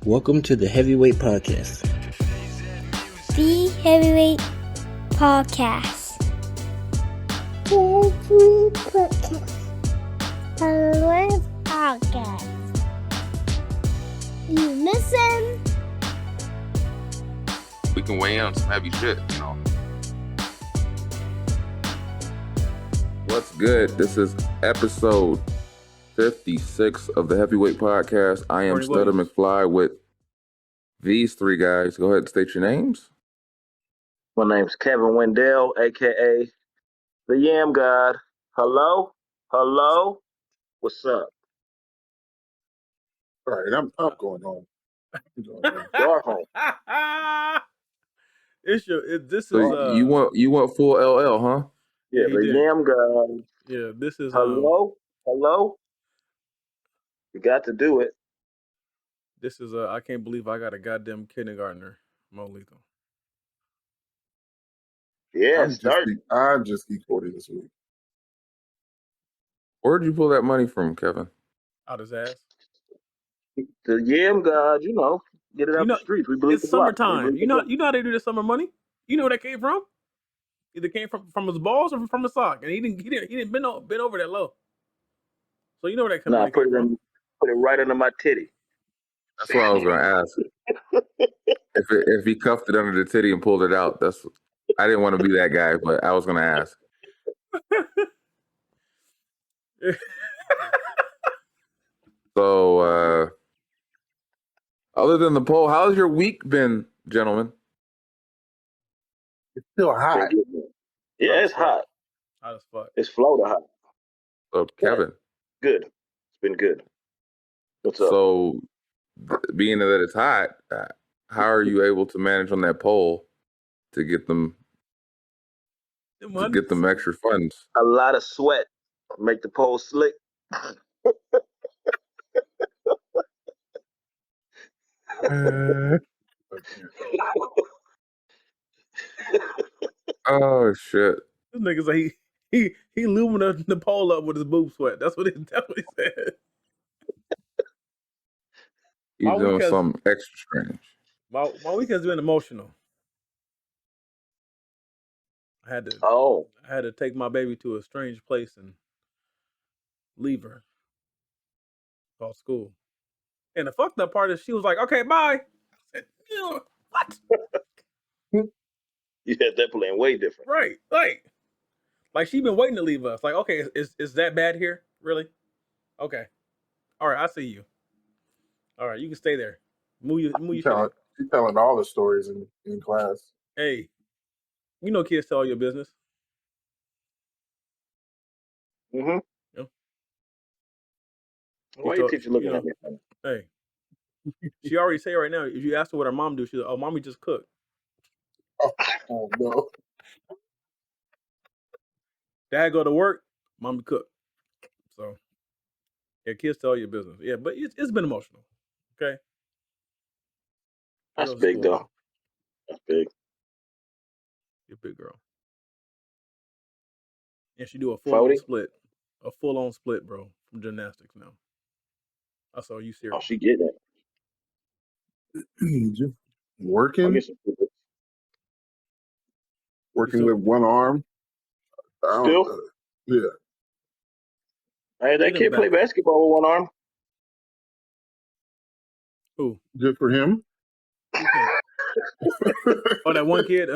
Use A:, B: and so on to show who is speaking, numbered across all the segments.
A: Welcome to the Heavyweight Podcast.
B: The Heavyweight Podcast. Heavyweight Podcast. Heavyweight Podcast. You listen.
C: We can weigh in on some heavy shit, you know. What's good? This is episode 56 of the Heavyweight Podcast. I am Stutter McFly with these three guys. Go ahead and state your names.
D: My name's Kevin Wendell, a.k.a. the Yam God. Hello? Hello? What's up?
E: All right, I'm going home.
D: You're home.
C: You want full LL, huh?
D: Yeah, the Yam God.
F: Yeah, this is
D: Hello? Hello? You got to do it.
F: This is I can't believe I got a goddamn kindergartner, Mo Lethal.
D: Yeah,
E: I'm just E40 this week.
C: Where'd you pull that money from, Kevin?
F: Out his ass.
D: The Yam God, get it out the streets. We believe
F: it's summertime. You know how they do the summer money? You know where that came from? Either came from his balls or from his sock, and he didn't bend over that low. So you know where that money came from?
D: Put it right under my titty.
C: That's what I was going to ask. If he cuffed it under the titty and pulled it out, I didn't want to be that guy, but I was going to ask. So, other than the poll, how's your week been, gentlemen?
E: It's still hot.
D: Yeah, it's hot.
F: Hot as fuck.
D: It's Florida hot.
C: So, Kevin.
D: Good. It's been good. What's up?
C: So, being that it's hot, how are you able to manage on that poll to get them extra funds?
D: A lot of sweat. Make the pole slick.
C: Oh shit!
F: This nigga say he lubing the pole up with his boob sweat. That's what he said.
C: He's doing something extra strange.
F: My week has been emotional. I had to take my baby to a strange place and leave her. Called school. And the fucked up part is she was like, "Okay, bye." I said, "What?"
D: You had that plan way different.
F: Right. Like she been waiting to leave us. Like, okay, is that bad here? Really? Okay. All right, I see you. All right, you can stay there. Move your shit.
E: She's telling all the stories in class.
F: Hey, you know kids tell your business.
D: Mm-hmm.
F: Yeah.
D: Why you teacher looking at me?
F: Hey. She already say right now, if you ask her what her mom do, she's like, "Oh, mommy just cooked."
E: Oh no.
F: Dad go to work, mommy cook. So, yeah, kids tell your business. Yeah, but it's been emotional. Okay.
D: That's big, though. That's big.
F: You're a big girl. And she do a full-on split. A full-on split, bro, from gymnastics now. I saw you serious.
D: Oh, she get that.
E: Just working with one arm.
D: Still?
E: Yeah.
D: Hey, that kid play basketball with one arm.
F: Who?
E: Good for him.
F: Oh, that one kid.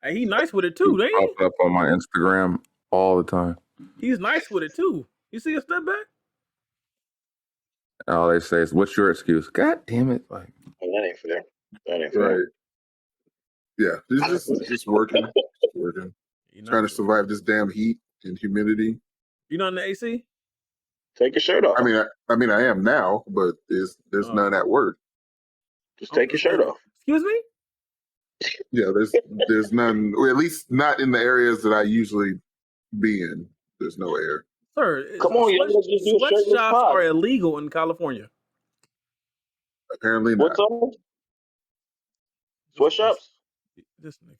F: Hey, he nice with it too, ain't he?
C: Pops up on my Instagram all the time.
F: He's nice with it too. You see a step back?
C: All they say is, "What's your excuse?" God damn it! Like,
D: that ain't fair. That ain't fair.
E: Right. Yeah, he's just working. Trying to survive this damn heat and humidity.
F: You not in the AC?
D: Take your shirt off.
E: I mean, I am now, but there's none at work.
D: Just take your shirt off.
F: Excuse me?
E: Yeah, there's none, or at least not in the areas that I usually be in. There's no air.
F: Sir,
D: come on,
F: sweatshops are illegal in California.
E: Apparently not.
D: What's up? Sweatshops?
F: This nigga.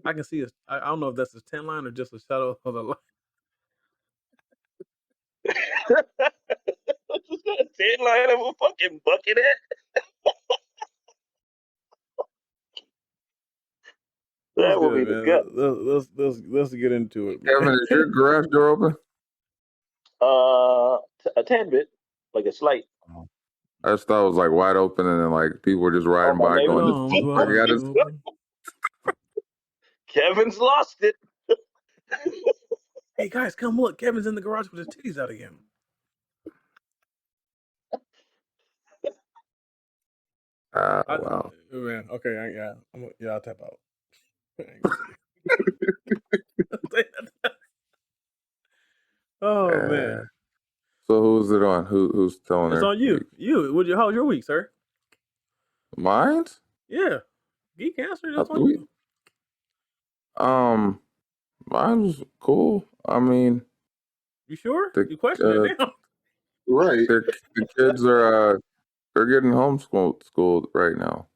F: I can see it. I don't know if that's his 10 line or just a shadow of the line.
D: tan line of a fucking bucket hat? That would be the gut.
F: Let's get into it, man.
C: Kevin, is your garage door open?
D: A tad bit, like a slight.
C: I just thought it was like wide open, and then like people were just riding by
D: maybe
C: going,
F: Arms
C: "This
F: wide
C: motherfucker got his."
F: open.
D: Kevin's lost it.
F: Hey guys, come look! Kevin's in the garage with his titties out again.
C: Wow.
F: Man, okay, I'll tap out. Oh man.
C: So who's it on? Who's telling her?
F: It's on you. How was your week, sir?
C: Mine?
F: Yeah. Geek answer. That's on you.
C: Mine was cool. I mean,
F: you sure? You question it now.
E: Right.
C: The kids are they're getting homeschooled right now.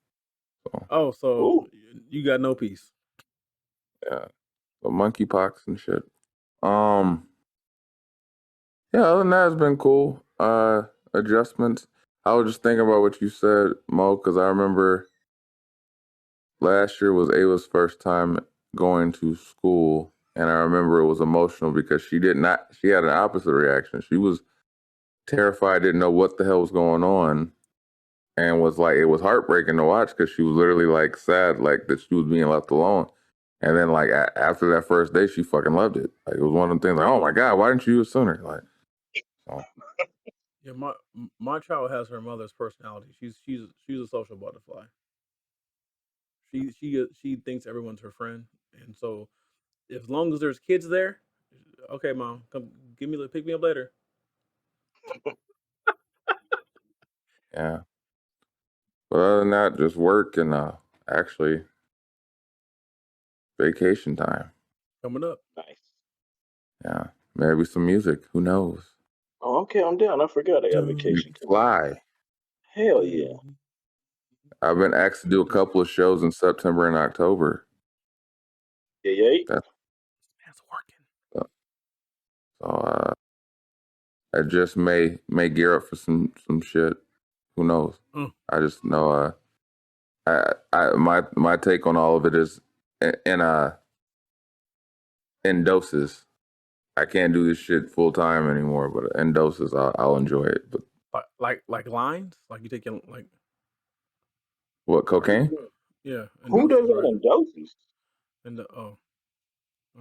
F: So you got no peace.
C: Yeah. So monkeypox and shit. Yeah, other than that, it's been cool. Adjustments. I was just thinking about what you said, Mo, because I remember last year was Ava's first time going to school, and I remember it was emotional because she had an opposite reaction. She was terrified, didn't know what the hell was going on, and was like, it was heartbreaking to watch because she was literally like sad, like that she was being left alone. And then like after that first day, she fucking loved it. Like it was one of them things like, oh my God, why didn't you do it sooner? Like, so.
F: Yeah, my child has her mother's personality. She's a social butterfly. She thinks everyone's her friend, and so as long as there's kids there, okay, mom, come pick me up later.
C: Yeah. But other than that, just work and actually vacation time.
F: Coming up.
D: Nice.
C: Yeah. Maybe some music. Who knows?
D: Oh, okay, I'm down. I forgot I got vacation.
C: Fly.
D: Hell yeah.
C: I've been asked to do a couple of shows in September and October.
D: Yeah.
F: That's working.
C: So I just may gear up for some shit. Who knows? I just know my take on all of it is in doses. I can't do this shit full time anymore, but in doses I'll enjoy it. But
F: like lines, like you take in like
C: what, cocaine?
F: Yeah.
D: Who does that in doses?
F: I don't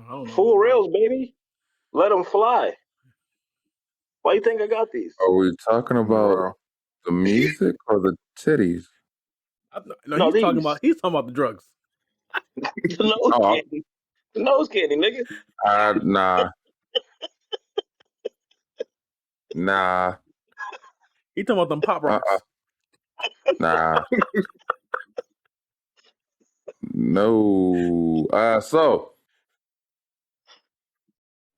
F: know.
D: Full rails, baby. Let them fly. Why you think I got these?
C: Are we talking about the music or the titties?
F: No, he's talking about the drugs.
D: The nose candy. The nose candy, nigga.
C: Nah.
F: He talking about them pop rocks.
C: Nah. No. So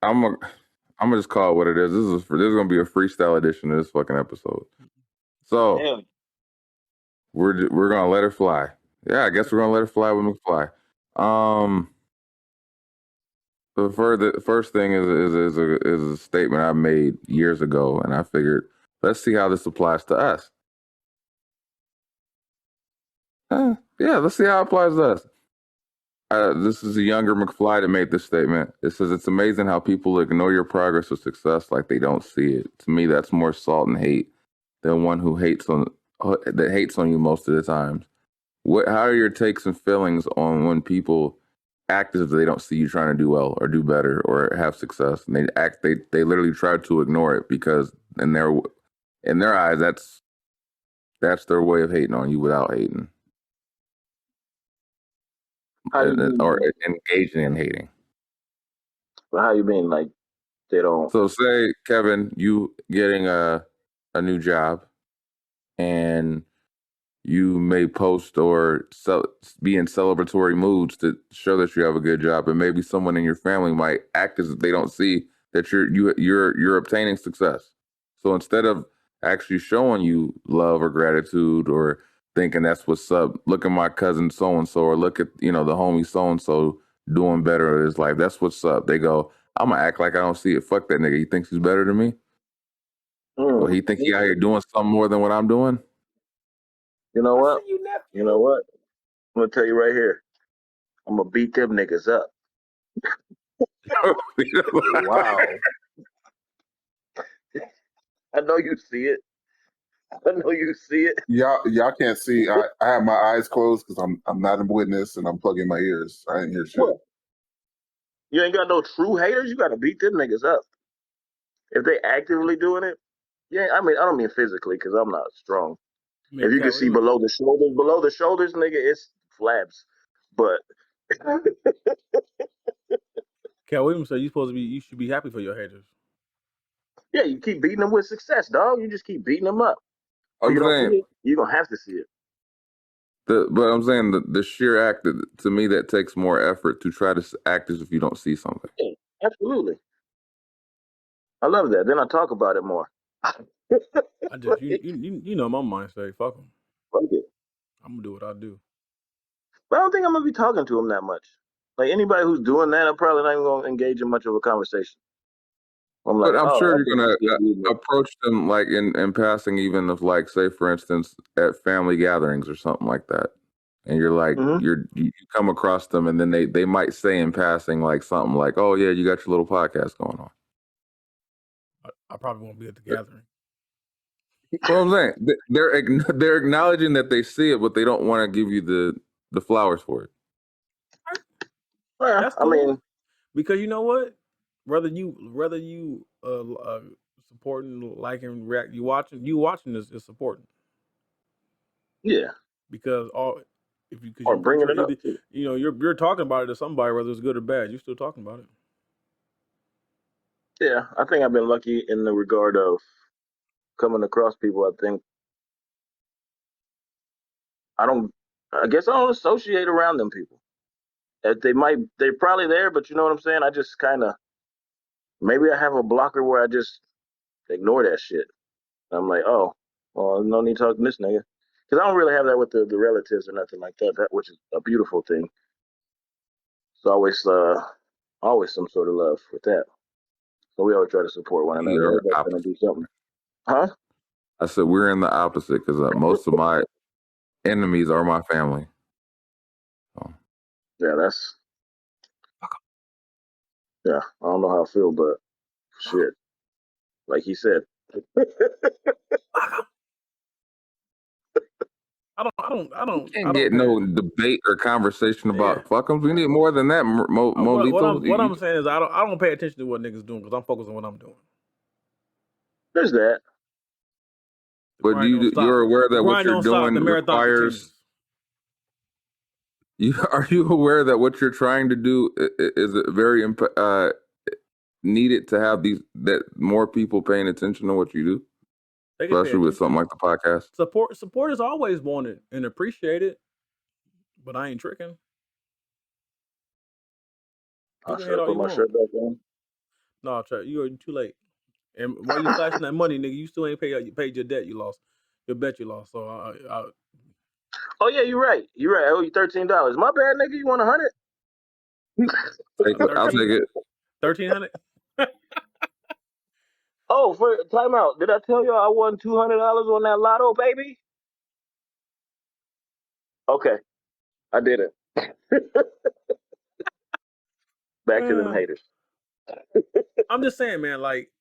C: I'm gonna just call it what it is. This is gonna be a freestyle edition of this fucking episode. So we're gonna let it fly. Yeah, I guess we're gonna let it fly with McFly. The first thing is a statement I made years ago, and I figured let's see how this applies to us. Yeah, let's see how it applies to us. This is a younger McFly that made this statement. It says, it's amazing how people ignore your progress or success like they don't see it. To me, that's more salt and hate than one who hates on you most of the time. How are your takes and feelings on when people act as if they don't see you trying to do well or do better or have success, and they literally try to ignore it because in their eyes that's their way of hating on you without hating. Or engaging in hating.
D: But how you mean, like they don't?
C: So say, Kevin, you getting a new job, and you may post or be in celebratory moods to show that you have a good job, and maybe someone in your family might act as if they don't see that you're obtaining success. So instead of actually showing you love or gratitude or thinking that's what's up, look at my cousin so and so, or look at the homie so and so doing better in his life, that's what's up. They go, I'm gonna act like I don't see it. Fuck that nigga. He thinks he's better than me. Well, he think he out here doing something more than what I'm doing.
D: You know what?
F: You nephew.
D: You know what? I'm gonna tell you right here. I'm gonna beat them niggas up.
E: Wow.
D: I know you see it. I know you see it.
E: Y'all can't see. I have my eyes closed because I'm not a witness and I'm plugging my ears. I didn't hear shit.
D: What? You ain't got no true haters. You gotta beat them niggas up. If they actively doing it, yeah. I mean, I don't mean physically because I'm not strong.
F: Man,
D: If you can see below the shoulders, nigga, it's flabs. But
F: Cat Williams said you should be happy for your haters.
D: yeah, you keep beating them with success, dog. You just keep beating them up. Or you don't see it, you're gonna have to see it.
C: But I'm saying the sheer act to me that takes more effort to try to act as if you don't see something.
D: Yeah, absolutely. I love that. Then I talk about it more.
F: I just you know my mindset. Fuck them.
D: Fuck it.
F: I'm gonna do what I do.
D: But I don't think I'm gonna be talking to them that much. Like anybody who's doing that, I'm probably not even gonna engage in much of a conversation. I'm like,
C: But I'm sure you're gonna
D: gonna
C: approach them like in passing, even if like say for instance at family gatherings or something like that, and you're like you come across them and then they might say in passing like something like, oh yeah, you got your little podcast going on.
F: I probably won't be at the gathering.
C: Well, I'm saying they're acknowledging that they see it, but they don't want to give you the flowers for it.
D: Yeah,
F: That's cool.
D: I mean,
F: because you know what, whether you supporting, liking, react, you watching is supporting.
D: Yeah.
F: Because
D: or bringing it up.
F: You know, you're talking about it to somebody, whether it's good or bad. You're still talking about it.
D: Yeah, I think I've been lucky in the regard of coming across people. I guess I don't associate around them people. They're probably there, but you know what I'm saying? I just kind of, maybe I have a blocker where I just ignore that shit. I'm like, oh, well, no need talking to this nigga. Because I don't really have that with the relatives or nothing like that, which is a beautiful thing. It's always some sort of love with that. So we always try to support one another. Everybody's trying to do something. Huh?
C: I said we're in the opposite because most of my enemies are my family. So.
D: Yeah, yeah. I don't know how I feel, but shit, like he said.
F: I don't
C: get no debate or conversation about fuck 'em. We need more than that.
F: What I'm saying is I don't pay attention to what niggas doing because I'm focused on what I'm doing.
D: There's that.
C: But you're aware that what you're doing requires. Are you aware that what you're trying to do is very needed to have that more people paying attention to what you do, especially with something like the podcast.
F: Support is always wanted and appreciated, but I ain't tricking.
D: I should put my shirt back on.
F: No, you're too late. And while you flashing that money, nigga, you still ain't paid your debt you lost, your bet you lost. So
D: oh yeah, you're right. You're right. I owe you $13. My bad, nigga. You want 100?
C: I'll take it.
F: 1,300.
D: Oh, for timeout. Did I tell y'all I won $200 on that lotto, baby? Okay, I did it. Back to them haters.
F: I'm just saying, man. Like,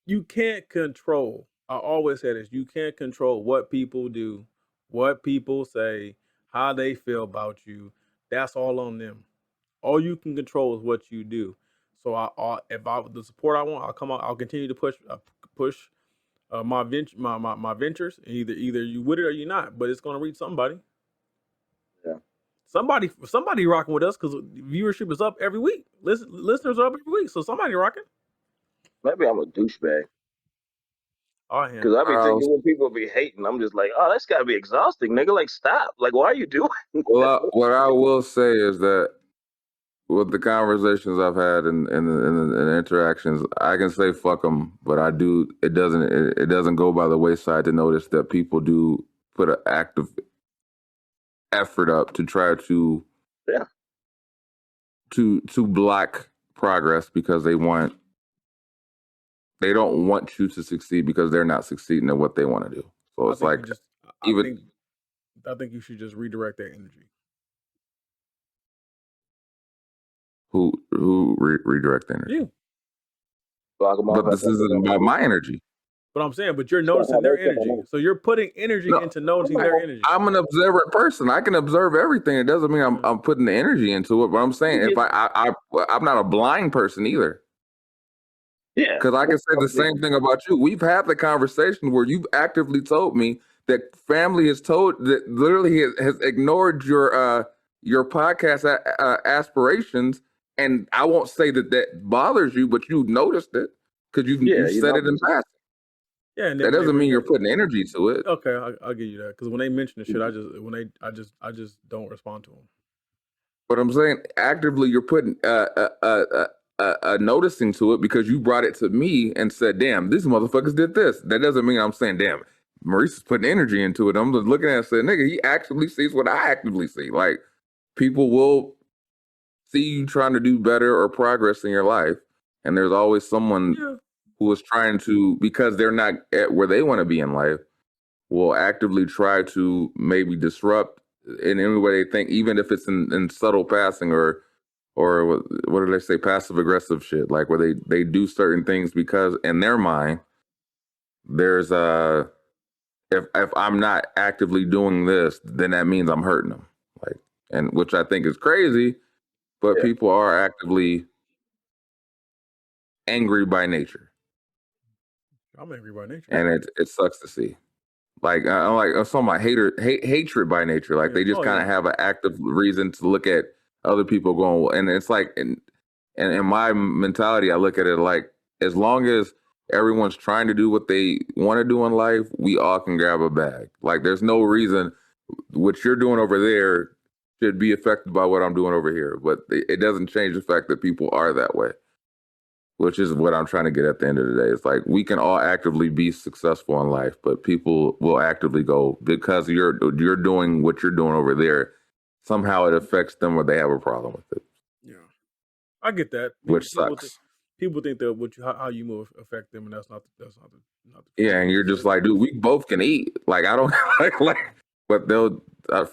F: you can't control. I always say this: you can't control what people do, what people say, how they feel about you. That's all on them. All you can control is what you do. So if the support I want, I'll come out. I'll continue to push my ventures. Either you with it or you're not. But it's gonna reach somebody.
D: Yeah.
F: Somebody rocking with us because viewership is up every week. Listeners are up every week, so somebody rocking.
D: Maybe I'm a douchebag. Because I be thinking when people be hating, I'm just like, oh, that's gotta be exhausting, nigga. Like, stop. Like, why are you doing?
C: Well, what I will say is that with the conversations I've had and interactions, I can say fuck them, but I do. It doesn't go by the wayside to notice that people do put an active effort up to try to to block progress because they want they don't want you to succeed because they're not succeeding at what they want to do. So it's like
F: I think you should just redirect that energy.
C: Who redirect energy?
F: You.
C: But this isn't about my energy.
F: But I'm saying, but you're noticing their energy. So you're putting energy into noticing their energy.
C: I'm an observant person. I can observe everything. It doesn't mean I'm putting the energy into it. But I'm saying if I'm not a blind person either.
D: Yeah.
C: Because I can say the same thing about you. We've had the conversation where you've actively told me that family has told that literally has ignored your podcast aspirations. And I won't say that bothers you, but you noticed it because you said it in passing.
F: Yeah, and
C: that doesn't mean you're putting energy to it.
F: Okay, I'll give you that because when they mention the shit, I just don't respond to them.
C: But I'm saying actively, you're putting noticing to it because you brought it to me and said, "Damn, these motherfuckers did this." That doesn't mean I'm saying, "Damn, Maurice is putting energy into it." I'm just looking at it and saying, "Nigga, he actively sees what I actively see." Like people will see you trying to do better or progress in your life, and there's always someone who is trying to, because they're not at where they want to be in life, will actively try to maybe disrupt in any way they think, even if it's in subtle passing or what do they say, passive aggressive shit, like where they do certain things because in their mind there's if I'm not actively doing this, then that means I'm hurting them, like, and which I think is crazy, but people are actively angry by nature.
F: I'm angry by nature,
C: and it sucks to see. Like I'm like some of my hatred by nature. Like they just kind of have an active reason to look at other people going, and it's like, and in my mentality, I look at it like as long as everyone's trying to do what they want to do in life, we all can grab a bag. Like there's no reason what you're doing over there should be affected by what I'm doing over here, but it doesn't change the fact that people are that way. Which is what I'm trying to get at the end of the day. It's like we can all actively be successful in life, but people will actively go because you're doing what you're doing over there. Somehow it affects them or they have a problem with it.
F: Yeah, I get that.
C: Which sucks.
F: People think that how you move affect them, and that's not the
C: yeah, and you're just like, dude, we both can eat. Like I don't like, but they'll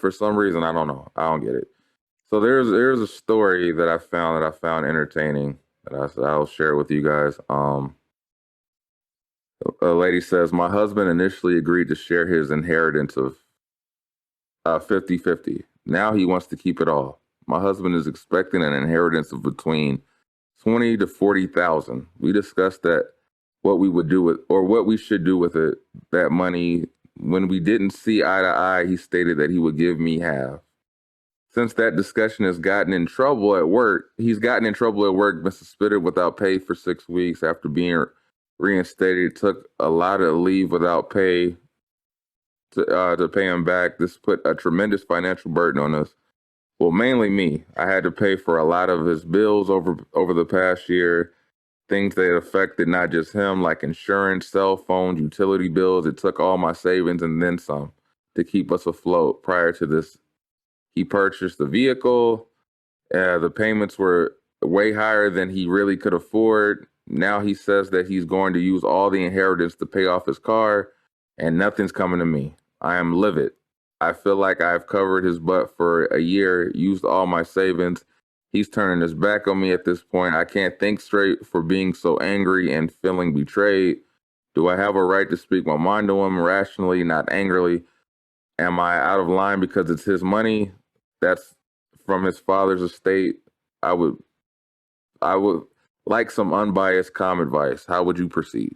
C: for some reason I don't know. I don't get it. So there's a story that I found entertaining. That I'll share with you guys. A lady says, my husband initially agreed to share his inheritance of 50-50. Now he wants to keep it all. My husband is expecting an inheritance of between 20 to 40,000. We discussed that what we would do with, or what we should do with it, that money. When we didn't see eye to eye, he stated that he would give me half. Since that discussion has gotten in trouble at work, been suspended without pay for 6 weeks after being reinstated. Took a lot of leave without pay to pay him back. This put a tremendous financial burden on us. Well, mainly me. I had to pay for a lot of his bills over the past year. Things that affected not just him, like insurance, cell phones, utility bills. It took all my savings and then some to keep us afloat. Prior to this, he purchased the vehicle. The payments were way higher than he really could afford. Now he says that he's going to use all the inheritance to pay off his car, and nothing's coming to me. I am livid. I feel like I've covered his butt for a year, used all my savings. He's turning his back on me at this point. I can't think straight for being so angry and feeling betrayed. Do I have a right to speak my mind to him rationally, not angrily? Am I out of line because it's his money? That's from his father's estate. I would like some unbiased calm advice. How would you proceed?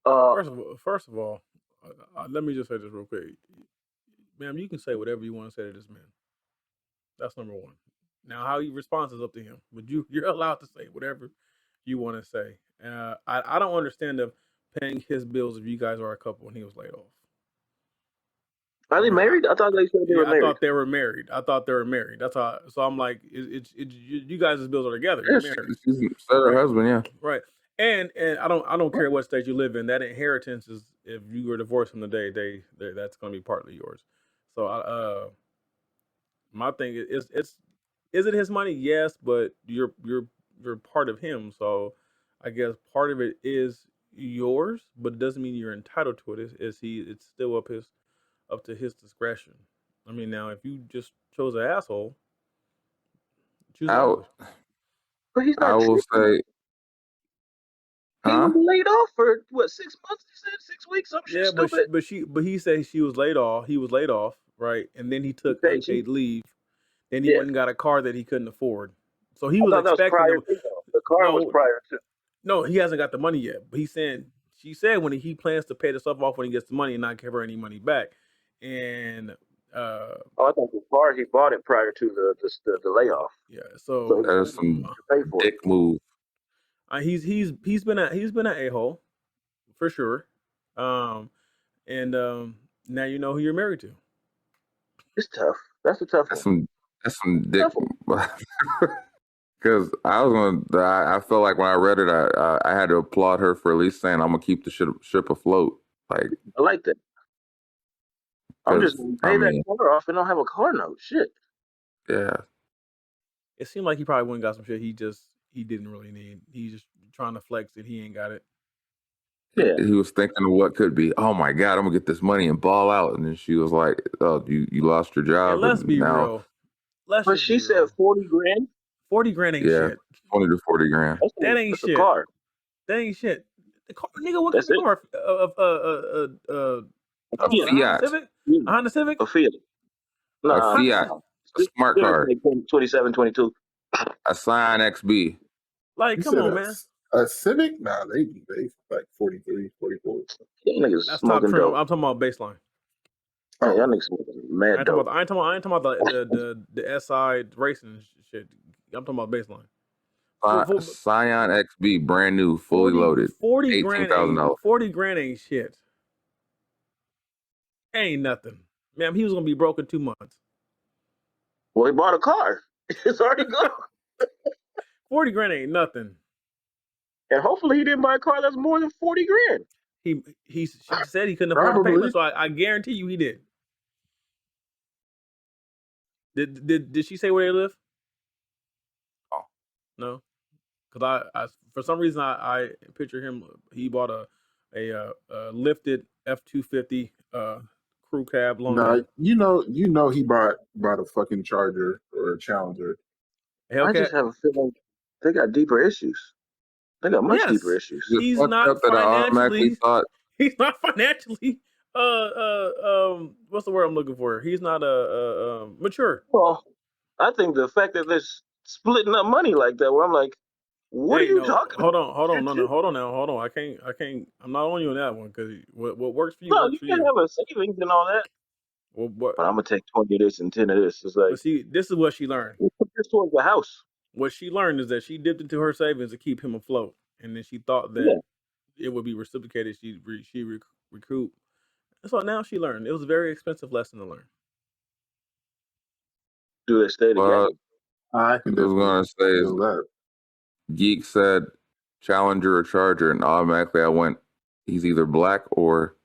F: First of all, let me just say this real quick. Ma'am, you can say whatever you want to say to this man. That's number one. Now, how he responds is up to him. But you're allowed to say whatever you want to say. I don't understand them paying his bills if you guys are a couple and he was laid off.
D: Are they married? I thought they said they were married.
F: I thought they were married. That's how. So I'm like, you guys' bills are together.
C: Yeah, she's her husband. Yeah,
F: right. And I don't care what state you live in. That inheritance is, if you were divorced from the day, that's going to be partly yours. So my thing is it his money? Yes, but you're part of him. So I guess part of it is yours, but it doesn't mean you're entitled to it. It's still up to his discretion. I mean, now if you just chose an asshole, choose
C: I,
F: wisely.
D: But he's
C: I
D: not
C: will
D: tripping.
C: say,
D: He was laid off for what, 6 months? He said 6 weeks. Some shit
F: Yeah,
D: stupid.
F: but he said she was laid off. He was laid off, right? And then he took
D: Okay,
F: unpaid leave. Then he
D: yeah.
F: went and got a car that he couldn't afford. So he
D: I
F: was
D: thought that was
F: expecting
D: prior
F: them.
D: to though. The car was
F: No,
D: prior to.
F: no, he hasn't got the money yet. But she said when he plans to pay the stuff off when he gets the money and not give her any money back. And
D: Oh, I thought the car he bought it prior to the layoff.
F: yeah,
D: So
C: that's
D: he
C: some
D: to pay for it.
C: dick move.
F: he's been an a-hole for sure. And now you know who you're married to.
D: It's tough. That's a tough one.
C: That's some dick. Because I felt like when I read it, I had to applaud her for at least saying, "I'm gonna keep the ship afloat." Like,
D: I like that. I'm just gonna pay that car off and don't have a car note. Shit.
C: Yeah.
F: It seemed like he probably went and got some shit he didn't really need. He's just trying to flex that he ain't got it.
D: Yeah.
C: He was thinking of what could be. Oh my God, I'm gonna get this money and ball out. And then she was like, "Oh, you lost your job."
F: And let's be real.
D: But she said 40 grand.
F: 40 grand ain't shit.
C: 20 to 40 grand.
F: That ain't shit.
D: Car.
F: That ain't shit. The car, nigga, what kind of car?
C: A Fiat.
F: A Honda Civic?
D: A Fiat.
C: A Fiat. A smart car.
D: 27, 22.
C: A Scion XB.
F: Like, come on, man.
E: A Civic? Nah, they like 43, 44.
F: That's top trim. I'm talking about baseline.
D: Oh, y'all niggas smoking mad dope.
F: I ain't talking about the SI racing shit. I'm talking about baseline.
C: Scion XB, brand new, fully loaded. $18,000.
F: 40 grand ain't shit. Ain't nothing. Man, he was gonna be broke in 2 months.
D: Well, he bought a car. It's already gone.
F: 40 grand ain't nothing.
D: And hopefully he didn't buy a car that's more than 40 grand.
F: She said he couldn't afford the payment, so I guarantee you he did. Did she say where they live?
C: Oh.
F: No. Because I for some reason I picture him. He bought a lifted F-250 crew cab.
E: No, you know he bought a fucking Charger or a Challenger.
F: Hellcat?
D: I just have a feeling they got deeper issues. They got much deeper issues.
F: He's not financially. He's not financially. What's the word I'm looking for? He's not mature.
D: Well, I think the fact that they're splitting up money like that, where I'm like, what are you talking about?
F: Hold on, hold on. I can't. I'm not on you on that one because what works for you
D: No,
F: works
D: you
F: for
D: can
F: you.
D: have a savings and all that.
F: Well,
D: but I'm gonna take 20 of this and 10 of this. It's like,
F: but see, this is what she learned.
D: Put this towards the house.
F: What she learned is that she dipped into her savings to keep him afloat, and then she thought that it would be reciprocated. She recoup. So now she learned. It was a very expensive lesson to learn.
D: Do they stay together?
E: I was
C: going to say
E: that.
C: Geek said Challenger or Charger, and automatically I went, he's either black or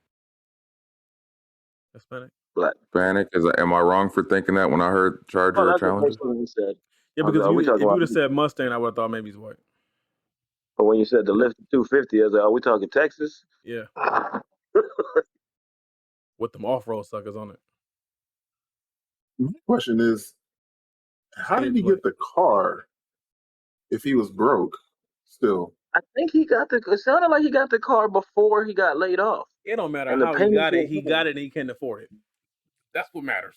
F: Hispanic.
D: Black.
C: Hispanic. Am I wrong for thinking that when I heard Charger or Challenger?
D: That's what he said.
F: Yeah, because if you would have said Mustang, I would have thought maybe he's white.
D: But when you said the lift 250, I was like, are we talking Texas?
F: Yeah. With them off-road suckers on it.
E: My question is, how did he get the car if he was broke still?
D: I think it sounded like he got the car before he got laid off.
F: It don't matter how he got it. He got it and he can't afford it. That's what matters.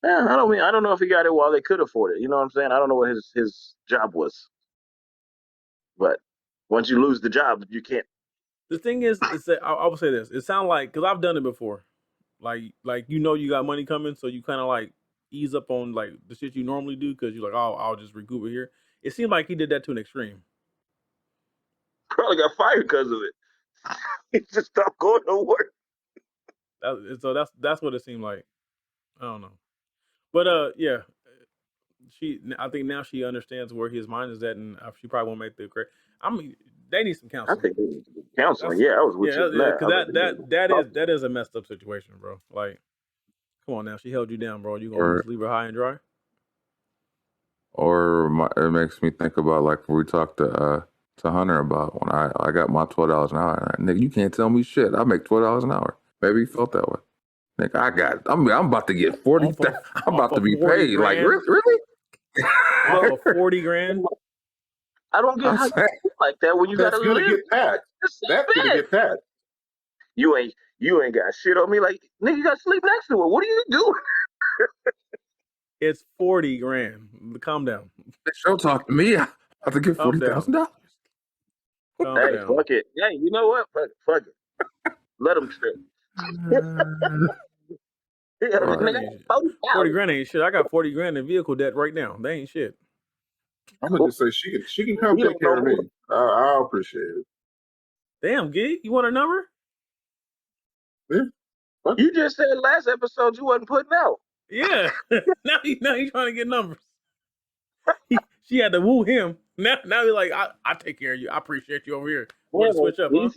D: Yeah, I don't know if he got it while they could afford it. You know what I'm saying? I don't know what his job was. But once you lose the job, you can't.
F: The thing is that I would say this. It sounds like, because I've done it before. Like you got money coming, so you kind of like ease up on like the shit you normally do because you're like, oh, I'll just recoup it here. It seemed like he did that to an extreme.
D: Probably got fired because of it. He just stopped going to work.
F: So that's what it seemed like. I don't know, but yeah, I think now she understands where his mind is at, and she probably won't make the correct. I mean, they need some counseling.
D: I think they need counseling. I was with you.
F: Because that is a messed up situation, bro. Like, come on now, she held you down, bro. You gonna just leave her high and dry?
C: it makes me think about like what we talked to Hunter about when I got my $12 an hour. Nigga, you can't tell me shit. I make $12 an hour. Maybe you felt that way. Nigga, I'm about to get 40. I'm about to be paid.
F: Grand.
C: Like really?
F: Off of 40 grand.
D: I don't get how you feel like that when you
E: That's
D: gotta
E: gonna
D: live.
E: get taxed. That's gonna get taxed.
D: You ain't got shit on me. Like, nigga, you gotta sleep next to it. What are you doing?
F: It's 40 grand. Calm down.
C: Don't talk to me. I have to get $40,000.
D: Hey, fuck it. Hey, you know what? Fuck it. Let them trip.
F: Right. 40 grand ain't shit. I got 40 grand in vehicle debt right now. They ain't shit.
E: I'm gonna just say she can come take care of me. I'll appreciate it.
F: Damn, Gig, you want a number?
E: Yeah.
D: You just said last episode you wasn't putting out.
F: Yeah. now he's trying to get numbers. She had to woo him. Now he's like, I take care of you. I appreciate you over here. Want to switch up, huh?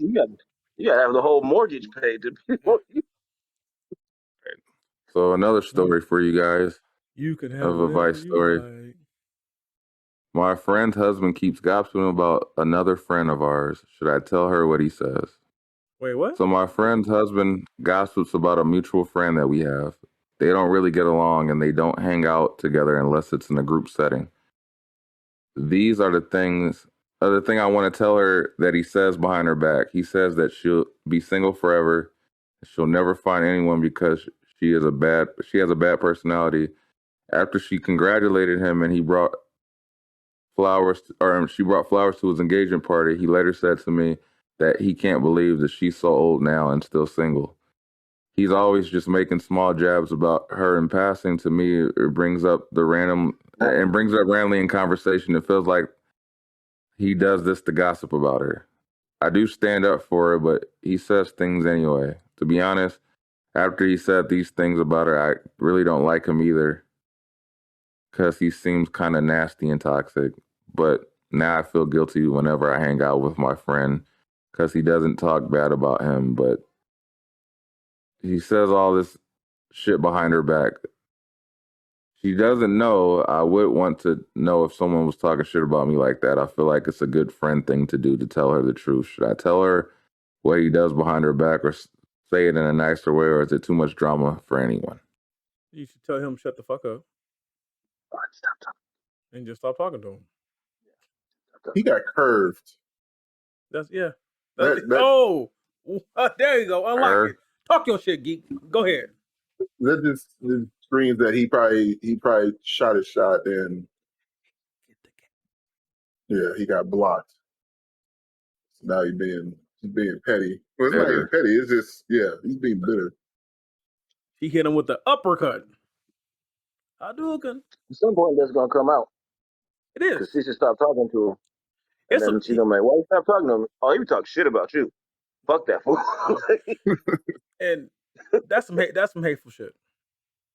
D: You gotta have the whole mortgage paid to people.
C: So another story for you guys.
F: You can have
C: a Vice story.
F: Like.
C: My friend's husband keeps gossiping about another friend of ours. Should I tell her what he says?
F: Wait, what?
C: So my friend's husband gossips about a mutual friend that we have. They don't really get along and they don't hang out together unless it's in a group setting. These are the things, the thing I want to tell her that he says behind her back. He says that she'll be single forever. She'll never find anyone because she has a bad personality. After she congratulated him and he brought flowers, or she brought flowers to his engagement party, he later said to me that he can't believe that she's so old now and still single. He's always just making small jabs about her in passing. To me, it brings up randomly in conversation. It feels like he does this to gossip about her. I do stand up for her, but he says things anyway. To be honest, after he said these things about her, I really don't like him either because he seems kind of nasty and toxic. But now I feel guilty whenever I hang out with my friend because he doesn't talk bad about him, but he says all this shit behind her back. She doesn't know. I would want to know if someone was talking shit about me like that. I feel like it's a good friend thing to do, to tell her the truth. Should I tell her what he does behind her back or say it in a nicer way, or is it too much drama for anyone?
F: You should tell him shut the fuck up.
D: Stop talking.
F: And just stop talking to him.
E: He got curved.
F: There you go. Unlock it. Talk your shit, geek. Go ahead.
E: That just screams that he probably shot his shot and he got blocked. So now he's being petty. Well, it's not even petty. It's just he's being bitter.
F: He hit him with the uppercut. Hadouken.
D: At some point, that's gonna come out.
F: It is.
D: Because she should stop talking to him. And then she's gonna be like, why you stop talking to him? Oh, he talk shit about you. Fuck that fool.
F: And that's some hateful shit.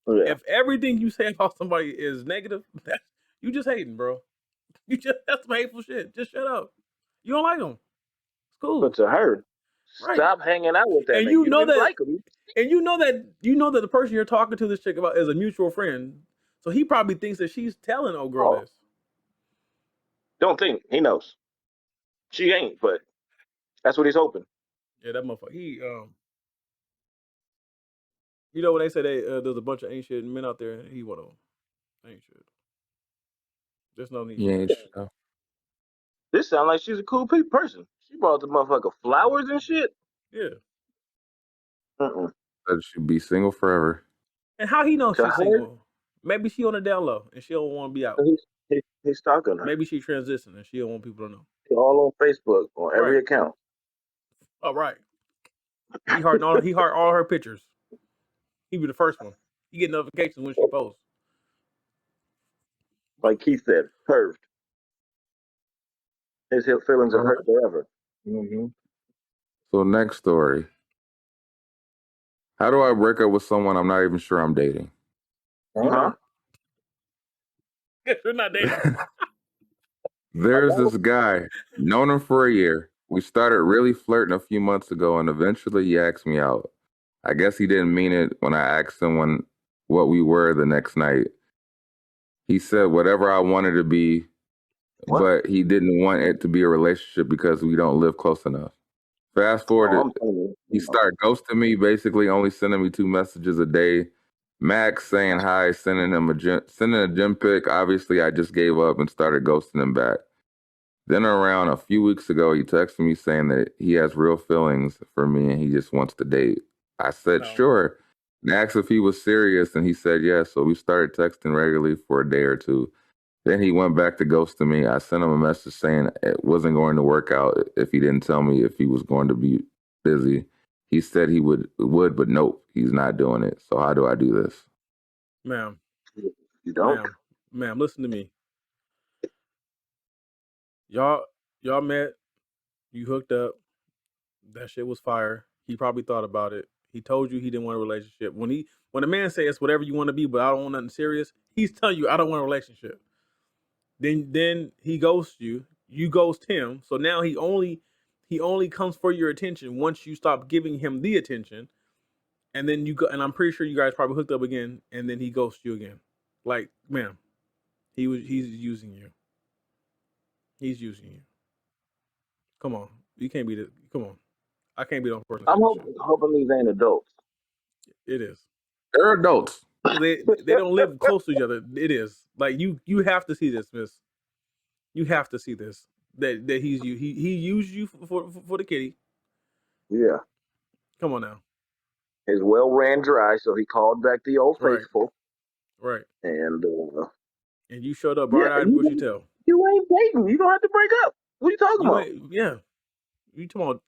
F: Yeah. If everything you say about somebody is negative, you just hating, bro. That's some hateful shit. Just shut up. You don't like them. It's cool.
D: But to her, stop hanging out with that.
F: And you know that, like him. And you know that the person you're talking to this chick about is a mutual friend. So he probably thinks that she's telling old girl this.
D: Don't think he knows. She ain't, but that's what he's hoping.
F: Yeah, that motherfucker. He you know when they say there's a bunch of ain't shit men out there, he one of them. Ain't shit. There's no need.
C: Yeah, ain't shit.
D: This sounds like she's a cool person. She brought the motherfucker flowers and shit.
F: Yeah.
C: That should be single forever.
F: And how he knows she's single? Maybe she on the down low and she don't want to be out.
D: He's stalking her.
F: Maybe she transitioning and she don't want people to know.
D: All on Facebook, on every account.
F: Oh, right. He heart all her pictures. He be the first one. He get notifications when she posts.
D: Like Keith said, curved. His feelings are hurt forever.
E: Mm-hmm.
C: So next story. How do I break up with someone I'm not even sure I'm dating?
D: Huh?
F: You're not dating.
C: There's this guy, known him for a year. We started really flirting a few months ago, and eventually he asked me out. I guess he didn't mean it when I asked him what we were the next night. He said whatever I wanted to be,
D: What?
C: but he didn't want it to be a relationship because we don't live close enough. Fast forward, he started ghosting me, basically only sending me 2 messages a day. Max saying hi, sending a gym pic. Obviously, I just gave up and started ghosting him back. Then around a few weeks ago, he texted me saying that he has real feelings for me and he just wants to date. I said, sure. And asked if he was serious, and he said yes. So we started texting regularly for a day or two. Then he went back to ghosting me. I sent him a message saying it wasn't going to work out if he didn't tell me if he was going to be busy. He said he would, but nope, he's not doing it. So how do I do this?
F: Ma'am.
D: You don't?
F: Ma'am, listen to me. Y'all met, you hooked up, that shit was fire. He probably thought about it. He told you he didn't want a relationship. When a man says whatever you want to be, but I don't want nothing serious, he's telling you I don't want a relationship. Then he ghosts you. You ghost him. So now he only comes for your attention once you stop giving him the attention. And then you go, and I'm pretty sure you guys probably hooked up again, and then he ghosts you again. Like, ma'am, he's using you. He's using you. Come on. You can't be come on. I can't be the only person.
D: I'm hoping these ain't adults.
F: It is.
C: They're adults.
F: They don't live close to each other. It is. Like you have to see this, miss. You have to see this. That he's you. He used you for the kitty.
D: Yeah.
F: Come on now.
D: His well ran dry, so he called back the old
F: Right.
D: faithful.
F: Right.
D: And
F: you showed up bright-eyed, bushy tail.
D: You ain't dating. You don't have to break up. What are you talking about?
F: Yeah. You talking about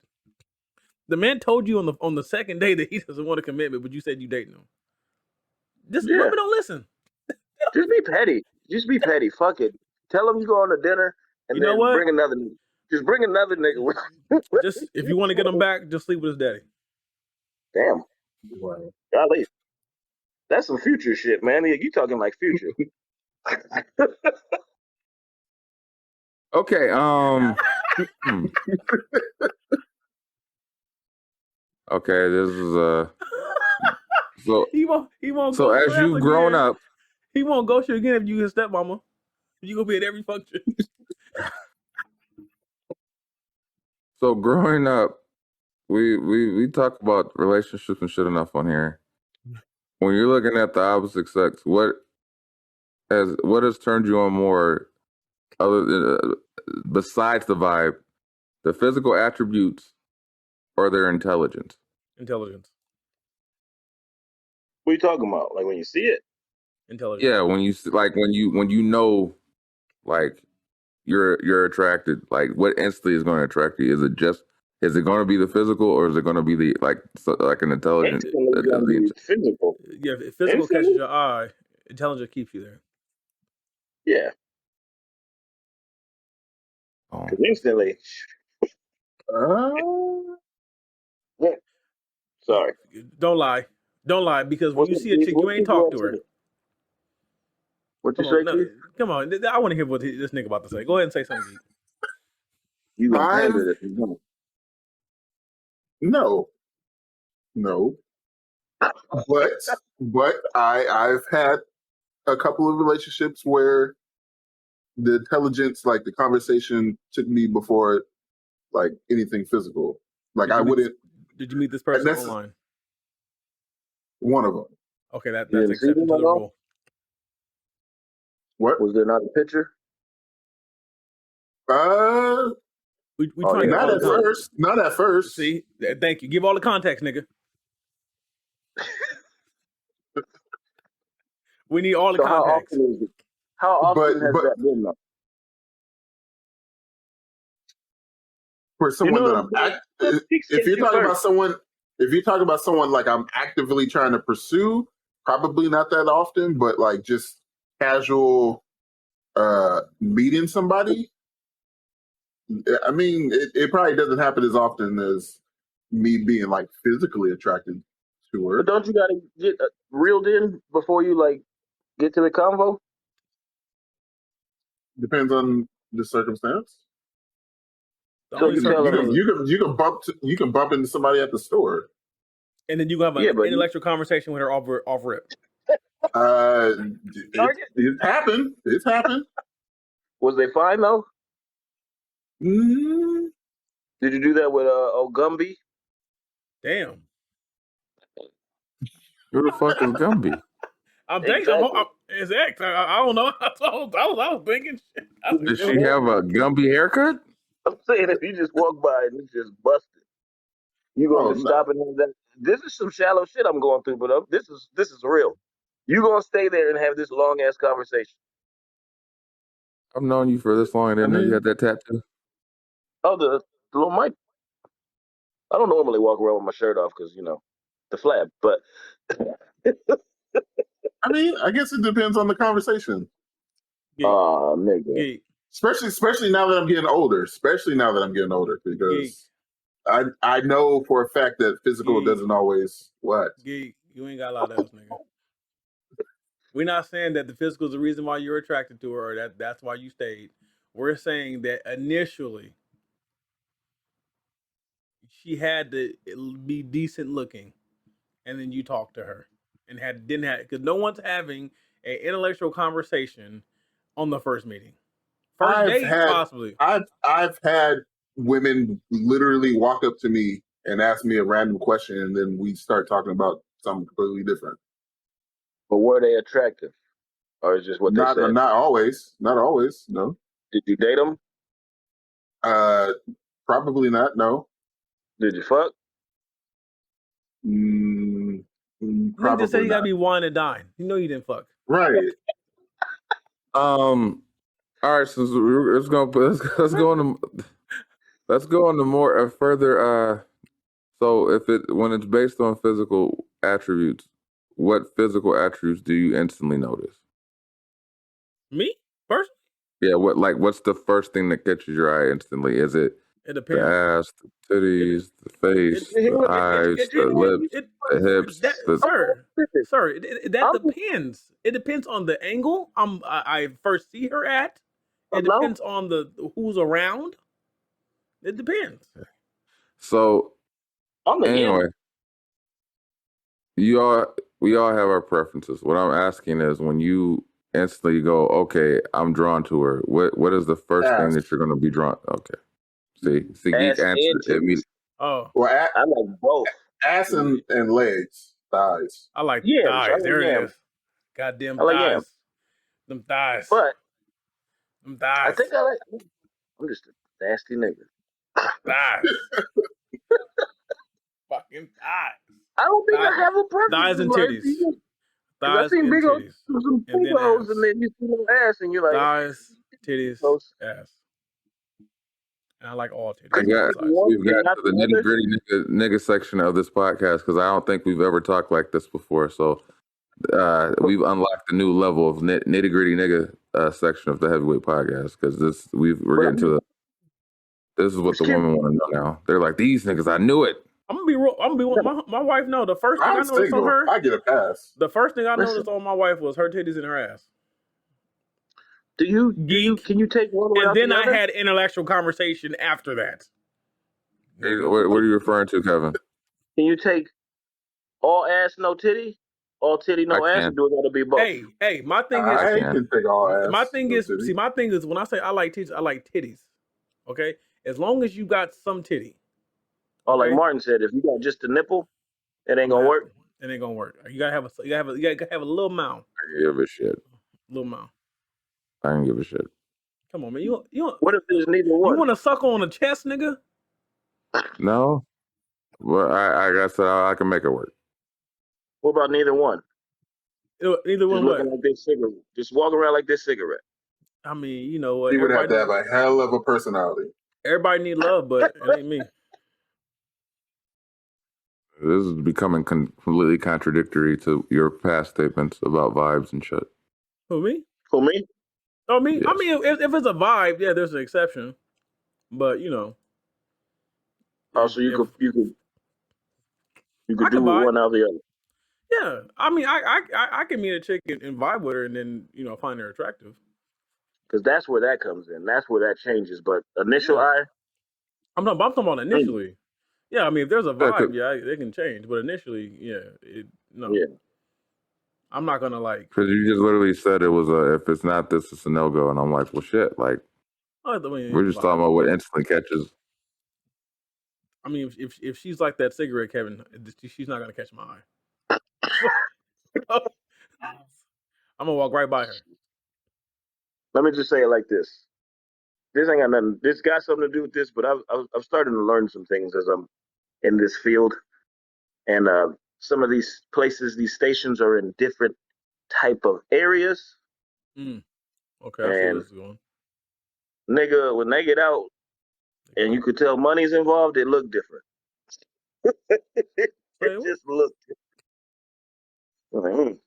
F: the man told you on the second day that he doesn't want a commitment, but you said you dating him. Women don't listen.
D: Just be petty. Just be petty. Fuck it. Tell him you go on to dinner and then bring another nigga. Just bring another nigga with
F: just if you want to get him back, just sleep with his daddy.
D: Damn. Wow. Golly. That's some future shit, man. You talking like future.
C: Okay, okay, this is so
F: he won't
C: so
F: go
C: as you've grown up,
F: he won't ghost you again if you his stepmama. You gonna be at every function.
C: So growing up, we talk about relationships and shit enough on here. When you're looking at the opposite sex, what has turned you on more, other than, besides the vibe, the physical attributes, or their intelligence?
F: Intelligence.
D: What are you talking about? Like when you see it?
F: Intelligence.
C: Yeah, when you when you know, like you're attracted. Like what instantly is going to attract you? Is it going to be the physical, or is it going to be the like an intelligent?
D: Physical.
F: Yeah, if physical catches your eye, intelligence keeps you there.
D: Yeah. Because instantly. Sorry.
F: Don't lie, because when you see a chick, you ain't talk to her.
D: What you say?
F: No, come on, I want to hear what this nigga about to say. Go ahead and say something.
E: You No. But I've had a couple of relationships where the intelligence, like the conversation, took me before like anything physical. Like
F: Did you meet this person online?
E: One of them.
F: Okay, that's accepted to the rule.
E: What?
D: Was there not a picture?
F: We trying
E: not at first. Not at first.
F: See, thank you. Give all the context, nigga. We need all the context.
D: How often has that been, though?
E: For someone if you're talking about someone like I'm actively trying to pursue, probably not that often, but like just casual meeting somebody. I mean, it probably doesn't happen as often as me being like physically attracted to her.
D: But don't you gotta get reeled in before you like get to the convo?
E: Depends on the circumstance.
D: So you
E: can bump into somebody at the store,
F: and then you can have an intellectual conversation with her off rip.
E: It's happened. It's happened.
D: Was they fine though?
E: Mm.
D: Did you do that with Gumby?
F: Damn.
C: Who the fuck is Gumby?
F: I'm thinking.
D: Exactly.
F: It's X. I don't know. I was thinking. Shit.
C: Does she have a Gumby haircut?
D: I'm saying if you just walk by and it's just busted, you gonna just stop and have that. This is some shallow shit I'm going through, but this is real. You gonna stay there and have this long ass conversation?
C: I've known you for this long. I didn't know you had that tattoo.
D: Oh, the little mic. I don't normally walk around with my shirt off because the flab, but
E: I mean, I guess it depends on the conversation.
D: Nigga.
E: Especially now that I'm getting older. Because I know for a fact that physical doesn't always what.
F: Geek, you ain't got a lot of those, nigga. We're not saying that the physical is the reason why you're attracted to her, or that's why you stayed. We're saying that initially she had to be decent looking, and then you talked to her, and didn't have because no one's having an intellectual conversation on the first meeting. Possibly.
E: I've had women literally walk up to me and ask me a random question, and then we start talking about something completely different.
D: But were they attractive, or is just what they said?
E: Not always. No.
D: Did you date them?
E: Probably not. No.
D: Did you fuck?
F: You just said you gotta be wine and dine. You know you didn't fuck.
E: Right.
C: All right, so let's go on to more further. So when it's based on physical attributes, what physical attributes do you instantly notice?
F: Me first?
C: Yeah. What's the first thing that catches your eye instantly? Is it the ass, the titties, the face, the eyes, the lips, the hips?
F: Sir, that depends. It depends on the angle I first see her at. It depends on the who's around. It depends.
C: So anyway, we all have our preferences. What I'm asking is, when you instantly go, okay, I'm drawn to her. What is the first thing that you're going to be drawn? Okay, see, geek answered immediately.
F: Oh,
E: well,
D: I like both.
E: Ass and legs, thighs.
F: I like thighs. There it is. Goddamn thighs. Them thighs.
D: But
F: them thighs.
D: I think I'm just a nasty nigga.
F: Thighs. Fucking thighs.
D: I don't think I have a preference.
F: Thighs and titties.
D: I've seen big old some big hoes and then you see no ass and you're like
F: thighs, titties, ass. And I like all titties.
C: We've got to the nitty gritty nigga section of this podcast because I don't think we've ever talked like this before. So we've unlocked a new level of nitty gritty nigga section of the Heavyweight Podcast because we're getting to this is what the women want to know now. They're like, these niggas, I knew it.
F: I'm gonna be real. My wife know the first thing I noticed on her.
E: I get a pass.
F: The first thing I noticed on my wife was her titties and her ass.
D: Can you take one without
F: and then
D: the other?
F: I had intellectual conversation after that.
C: Hey, what are you referring to, Kevin?
D: Can you take all ass, no titty? All titty, no ass? Or do it gotta be both?
F: Hey, my thing is
E: I can take all ass.
F: My thing is when I say I like titties, I like titties. Okay? As long as you got some titty.
D: Oh, like Martin said, if you got just a nipple, it ain't gonna work.
F: It ain't gonna work. You gotta have a little mouth.
C: I can give a shit.
F: Little mouth.
C: I can give a shit.
F: Come on, man. You
D: what if there's neither one?
F: You want to suck on a chest, nigga?
C: No. Well, I guess I can make it work.
D: What about neither one?
F: Neither one.
D: Just looking like this cigarette. Just walk around like this cigarette.
F: I mean, you know what?
E: You would have to have a hell of a personality.
F: Everybody need love, but it ain't me.
C: This is becoming completely contradictory to your past statements about vibes and shit.
F: Who, me?
D: For me?
F: Oh, me?
C: Yes.
F: I mean, if it's a vibe, yeah, there's an exception. But, you know.
D: Oh, so you could do one or the other.
F: Yeah. I mean, I can meet a chick and vibe with her and then, find her attractive.
D: Because that's where that comes in. That's where that changes. But initial eye?
F: I'm talking about initially. Yeah, I mean, if there's a vibe, they can change. But initially, no.
D: Yeah.
F: I'm not gonna like.
C: Because you just literally said it was if it's not this, it's a no go, and I'm like, well, shit. Like, we're just talking about what instantly catches.
F: I mean, if she's like that cigarette, Kevin, she's not gonna catch my eye. I'm gonna walk right by her.
D: Let me just say it like this. This ain't got nothing. This got something to do with this, but I've started to learn some things as I'm in this field, and some of these places, these stations are in different type of areas.
F: Okay, I see where this is going.
D: Nigga, when they get out, and you could tell money's involved, it looked different. It just looked different.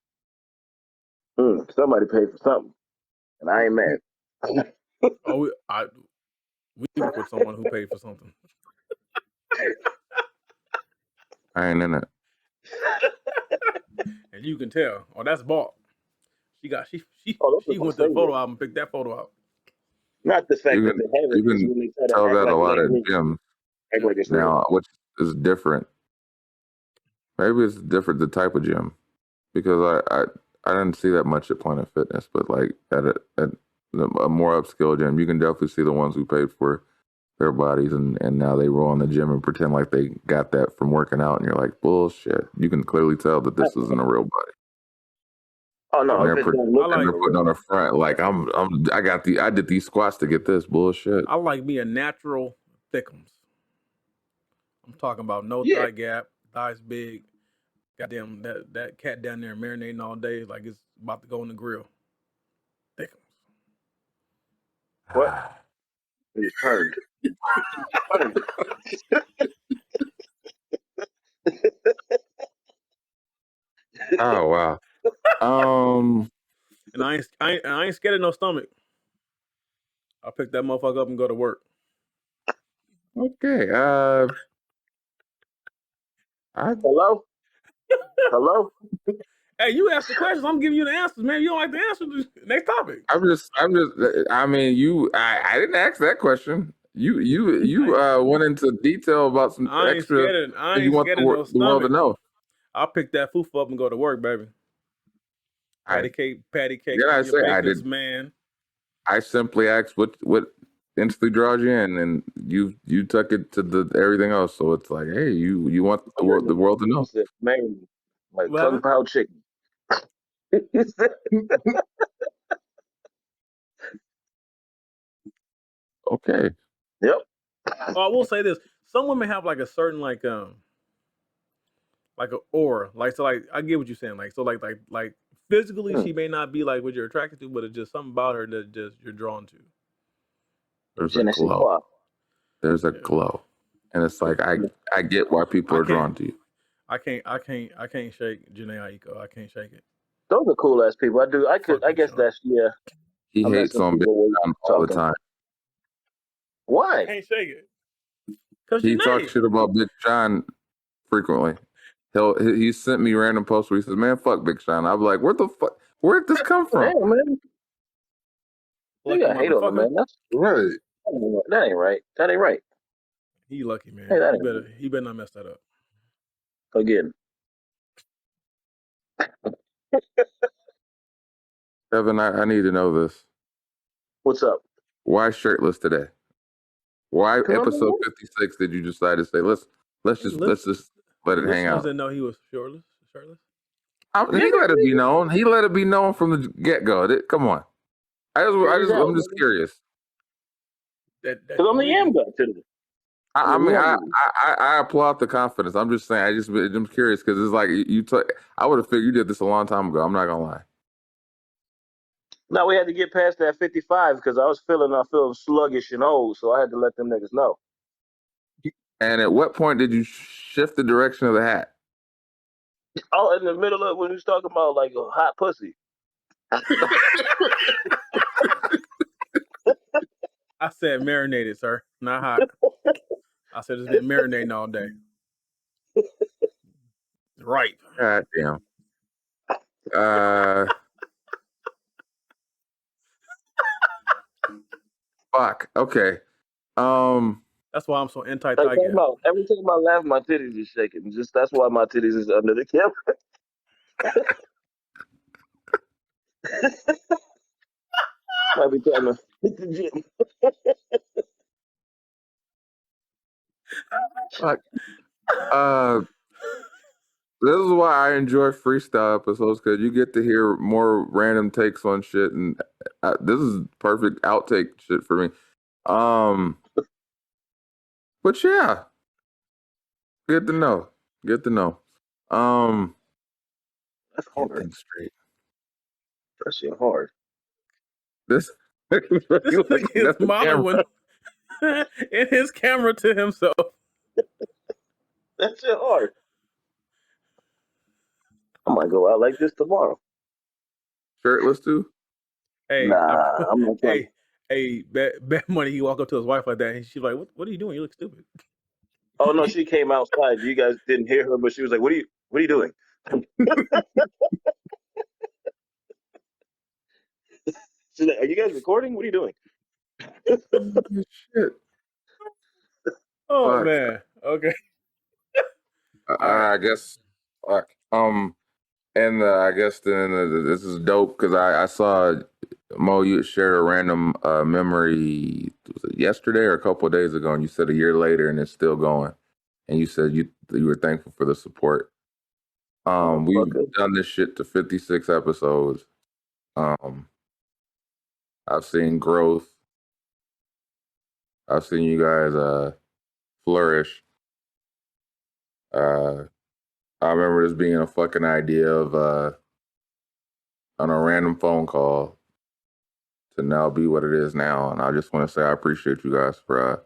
D: Somebody paid for something, and I ain't mad.
F: We work with someone who paid for something.
C: I ain't in it.
F: And you can tell. Oh, that's bought. She went to the photo album and picked that photo out.
D: Not the fact that they have it.
C: You can tell that a lot at gyms now, which is different. Maybe it's different the type of gym, because I didn't see that much at Planet Fitness, but like at a more upscale gym, you can definitely see the ones who paid for their bodies and now they roll in the gym and pretend like they got that from working out, and you're like, bullshit. You can clearly tell that this isn't a real body.
D: Oh no!
C: They're putting on a front like I did these squats to get this bullshit.
F: I like me a natural thickums. I'm talking about no thigh gap, thighs big. Goddamn, that cat down there marinating all day like it's about to go in the grill. Thickums.
D: What? He's turned.
C: Oh wow.
F: And I ain't scared of no stomach. I'll pick that motherfucker up and go to work.
C: Okay.
D: Hello? Hello?
F: Hey, you asked the questions. I'm giving you the answers, man. You don't like the answers. Next topic.
C: I mean, I didn't ask that question. You went into detail about some extra.
F: I ain't scared of no
C: the world to know.
F: I'll pick that fufu up and go to work, baby. Patty cake.
C: Did I say I did?
F: Man.
C: I simply asked what instantly draws you in, and you took it to everything else. So it's like, hey, you want the world to know.
D: Man, like Kung Pao chicken.
C: Okay.
D: Yep.
F: I will say this: some women have like a certain like an aura. Like, so like I get what you're saying. Like, so like physically she may not be like what you're attracted to, but it's just something about her that just you're drawn to.
C: There's a glow. There's a glow, and it's like I get why people are drawn to you.
F: I can't shake Janae Aiko. I can't shake it.
D: Those are cool ass people. I guess that's
C: He hates on Big John all the time.
D: Why?
F: I can't shake it.
C: He talks shit about Big Sean frequently. He sent me random posts where he says, "Man, fuck Big Sean." I'm like, "Where the fuck? Where did this come from?"
D: Damn, man. You got hate on him, man. That's
E: right.
D: That ain't right. That ain't right.
F: He lucky, man.
D: Hey,
F: he better not mess that up
D: again.
C: Kevin, I need to know this.
D: What's up?
C: Why shirtless today? Why episode 56 did you decide to say let's just let it hang out?
F: Didn't know he was shirtless.
C: He let it be known. He let it be known from the get go. Come on. I'm just curious.
D: Because I'm the yam guy today.
C: I mean, I applaud the confidence. I'm just saying. I'm curious because it's like I would have figured you did this a long time ago. I'm not gonna lie.
D: No, we had to get past that 55 because I was feeling sluggish and old, so I had to let them niggas know.
C: And at what point did you shift the direction of the hat?
D: Oh, in the middle of when he was talking about like a hot pussy.
F: I said marinated, sir, not hot. I said it's been marinating all day. Right.
C: God damn. Fuck. Okay.
F: That's why I'm so anti-thigh gap.
D: Every time I laugh, my titties is shaking. That's why my titties is under the camera. Might be time to hit the gym.
C: This is why I enjoy freestyle episodes, because you get to hear more random takes on shit, and this is perfect outtake shit for me. But yeah, good to know. Good to know.
D: That's
C: Get
D: hard.
C: things straight.
D: That's shit hard.
C: This
F: This nigga is modeling in his camera to himself.
D: That's shit hard. I might go out like this tomorrow.
C: Shirtless too?
F: Hey,
D: nah, I'm not trying.
F: Hey, bet money. He walk up to his wife like that, and she's like, "What are you doing? You look stupid."
D: Oh no, she came outside. You guys didn't hear her, but she was like, "What are you doing?" She's like, "Are you guys recording? What are you doing?"
C: Shit.
F: Oh
C: Fuck.
F: man. Okay.
C: I guess. Fuck. And I guess then this is dope, because I saw Mo, you shared a random memory, was it yesterday or a couple of days ago, and you said a year later and it's still going, and you said you were thankful for the support. We've done this shit to 56 episodes. I've seen growth. I've seen you guys flourish. I remember this being a fucking idea of on a random phone call to now be what it is now, and I just want to say I appreciate you guys for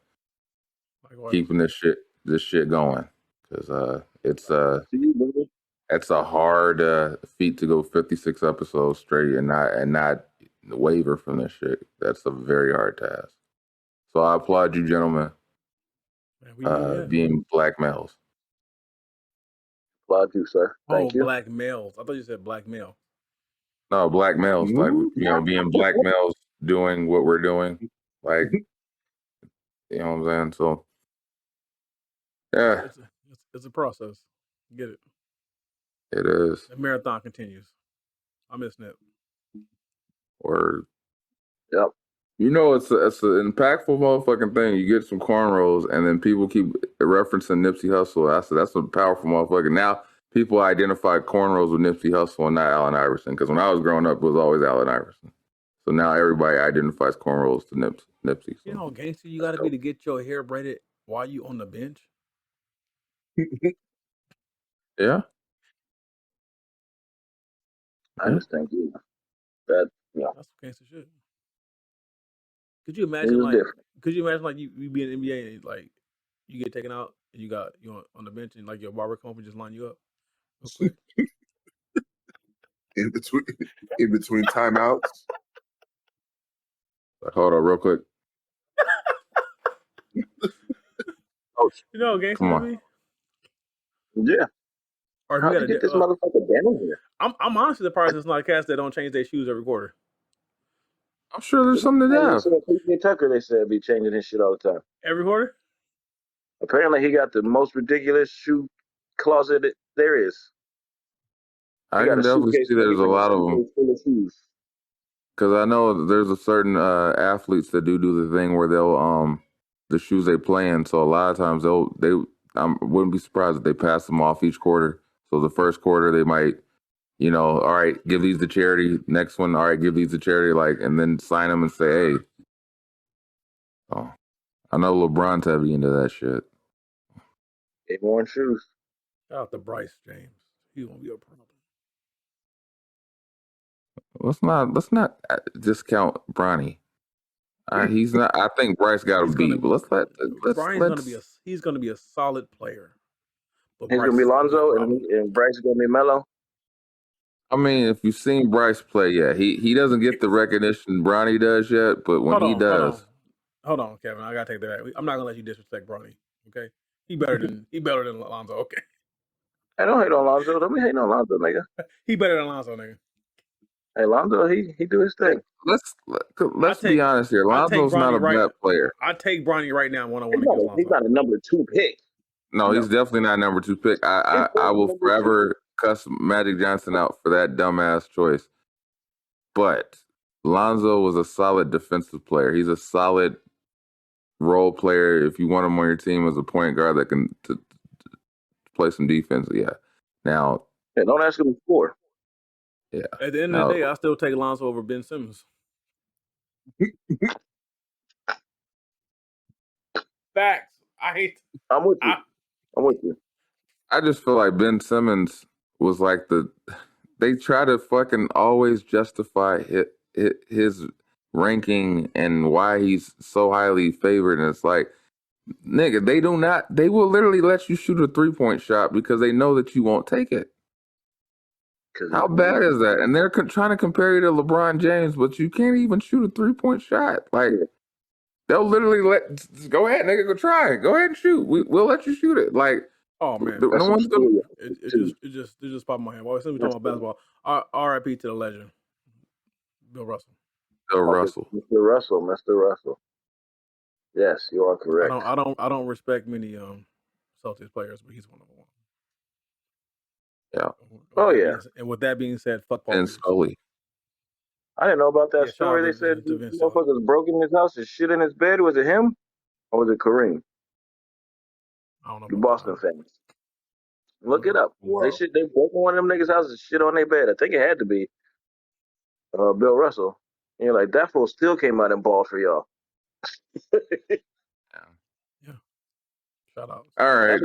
C: keeping this shit going, because it's a hard feat to go 56 episodes straight and not waver from this shit. That's a very hard task. So I applaud you, gentlemen, being black males.
D: Applaud you, sir. Thank you.
F: Black males. I thought you said black male.
C: No, black males, like, being black males doing what we're doing, like, you know what I'm saying? So, yeah,
F: It's a process. Get it?
C: It is.
F: The marathon continues. I miss Nip.
C: Word.
D: Yep.
C: You know, it's an impactful motherfucking thing. You get some cornrows, and then people keep referencing Nipsey Hussle. I said, that's a powerful motherfucker. Now, people identify cornrows with Nipsey Hussle and not Allen Iverson, because when I was growing up, it was always Allen Iverson. So now everybody identifies cornrows to Nipsey. So.
F: You know, gangster, you got to be to get your hair braided while you on the bench.
C: Yeah.
D: I just think that
F: that's gangster shit. Could you imagine like you be in the NBA and like you get taken out and you on the bench and like your barber come up and just line you up real quick?
E: in between timeouts.
C: Hold on, real quick.
F: You know, gangster to me.
D: Yeah.
F: Or
D: how you get this motherfucker down here?
F: I'm honestly surprised there's not cats that don't change their shoes every quarter.
C: I'm sure there's something to that.
D: PJ Tucker, they said, be changing his shit all the time.
F: Every quarter?
D: Apparently, he got the most ridiculous shoe closet there is.
C: I can definitely see there's a lot of them. Because I know there's a certain athletes that do the thing where they'll the shoes they play in. So a lot of times I wouldn't be surprised if they pass them off each quarter. So the first quarter they might, all right, give these to charity. Next one, all right, give these to charity. Like, and then sign them and say, hey. Oh, I know LeBron's heavy into that shit.
D: They worn shoes.
F: Shout out to Bryce James. He won't be a problem.
C: Let's not discount Bronny. He's not. I think Bryce got a beat, but
F: he's gonna be a solid player.
D: But he's gonna be Lonzo, and Bryce is gonna be Melo.
C: I mean, if you've seen Bryce play, yeah, he doesn't get the recognition Bronny does yet, but when he does,
F: hold on, Kevin, I gotta take that back. I'm not gonna let you disrespect Bronny. Okay, he better than Lonzo. Okay,
D: I don't hate on Lonzo. Don't be hating on Lonzo, nigga.
F: He better than Lonzo, nigga.
D: Hey, Lonzo, he do his thing.
C: Let's be honest here. Lonzo's not a bad player.
F: I take Bronny right now 1-on-1
D: against Lonzo. He's not a number 2 pick.
C: No, he's definitely not a number 2 pick. I will forever cuss Magic Johnson out for that dumbass choice. but Lonzo was a solid defensive player. He's a solid role player. If you want him on your team as a point guard that can to play some defense, yeah. Now,
D: don't ask him before.
C: Yeah.
F: At the end of the day, I still take Lonzo over Ben Simmons. Facts.
D: I'm with you.
C: I just feel like Ben Simmons was like they try to fucking always justify his ranking and why he's so highly favored. And it's like, nigga, they will literally let you shoot a 3-point shot because they know that you won't take it. How bad is that? And they're trying to compare you to LeBron James, but you can't even shoot a 3-point shot. Like, they'll literally go ahead, nigga, go try it. Go ahead and shoot. We'll let you shoot it. Like,
F: oh man,
C: no one's gonna.
F: It just popped in my head. Well, since we talking about basketball, R.I.P. to the legend, Bill Russell.
D: Mr. Russell. Yes, you are correct.
F: I don't respect many Celtics players, but he's one of them.
C: Yeah.
F: And with that being said, fuck Paul
C: and Scully.
D: I didn't know about that story. They said motherfuckers broke in his house and shit in his bed. Was it him or was it Kareem?
F: I don't know.
D: The Boston fans. Look it up. Wow. They broke in one of them niggas' houses and shit on their bed. I think it had to be Bill Russell. And you're like, that fool still came out and balled for y'all.
F: Yeah. Shout out.
C: All right.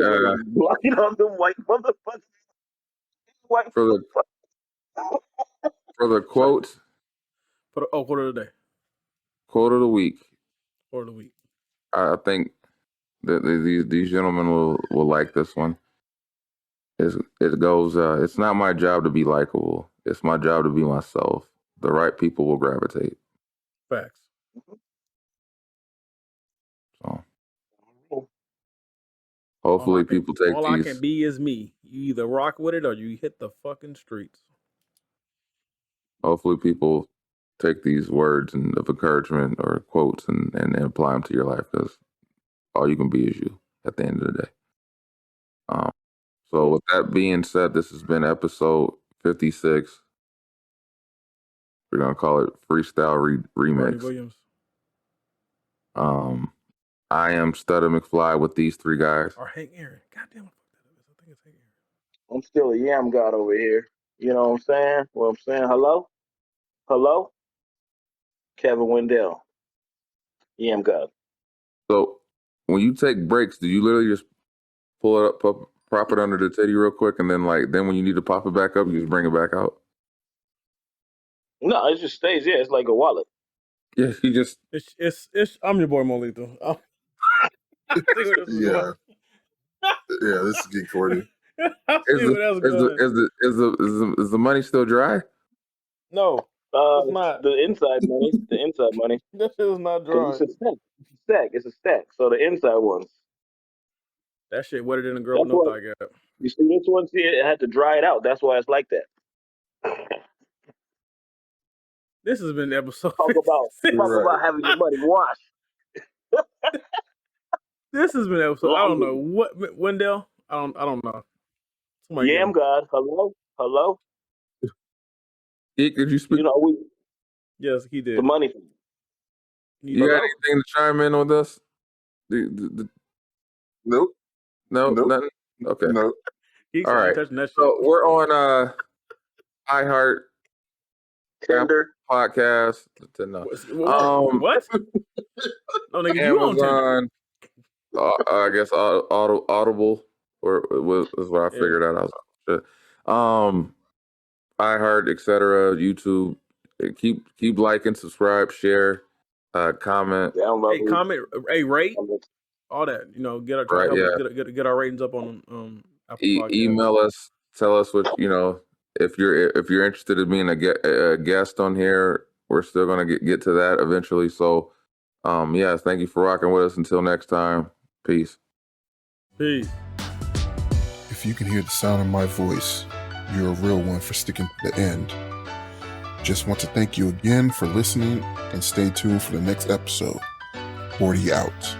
D: Blocking on the white motherfuckers.
C: For the quote.
F: Quote of the day.
C: Quote of the week.
F: Quote of the week.
C: I think that these gentlemen will like this one. It goes, it's not my job to be likable. It's my job to be myself. The right people will gravitate.
F: Facts.
C: So hopefully people take
F: all
C: these.
F: I can be is me. You either rock with it or you hit the fucking streets.
C: Hopefully people take these words of encouragement or quotes and apply them to your life, because all you can be is you at the end of the day. So with that being said, this has been episode 56. We're going to call it Freestyle Remix.
F: Williams.
C: I am Stutter McFly with these three guys.
F: Or Hank Aaron. Goddamn, what the fuck that is. I think it's Hank Aaron.
D: I'm still a yam god over here. You know what I'm saying? What I'm saying? Hello? Kevin Wendell. Yam god.
C: So when you take breaks, do you literally just pull it up, prop it under the titty real quick, and then when you need to pop it back up, you just bring it back out?
D: No, it just stays. Yeah, it's like a wallet.
C: Yeah, you just.
F: It's. I'm your boy Molito.
E: Yeah, this is Geek 40.
C: Is the money still dry?
F: No, it's not.
D: The inside money. The inside money.
F: That shit is not dry.
D: It's a stack. It's a stack. So the inside ones.
F: That shit wetter than a girl with no thigh gap.
D: You see this one? See, it had to dry it out. That's why it's like that.
F: This has been episode.
D: Talk about having your money washed.
F: This has been episode. I don't know what Wendell. I don't know.
D: Yam God. Hello.
C: Could you speak?
D: You know
F: Yes, he did.
D: The money.
C: You got anything to chime in with us?
E: Nope.
C: No, nothing. Okay.
E: Nope.
F: All right.
C: So we're on iHeart,
D: Tinder
C: podcast. No.
F: What? No, nigga, you on Tinder?
C: I guess Audible is what I figured out. iHeart, etc. YouTube. Keep liking, subscribe, share, comment.
D: Download.
F: Comment. Rate. All that, get our get our ratings up on Apple Podcasts.
C: Email us, tell us what if you're interested in being a guest on here. We're still gonna get to that eventually. So, thank you for rocking with us. Until next time, peace.
G: If you can hear the sound of my voice, you're a real one for sticking to the end. Just want to thank you again for listening, and stay tuned for the next episode. 40 out.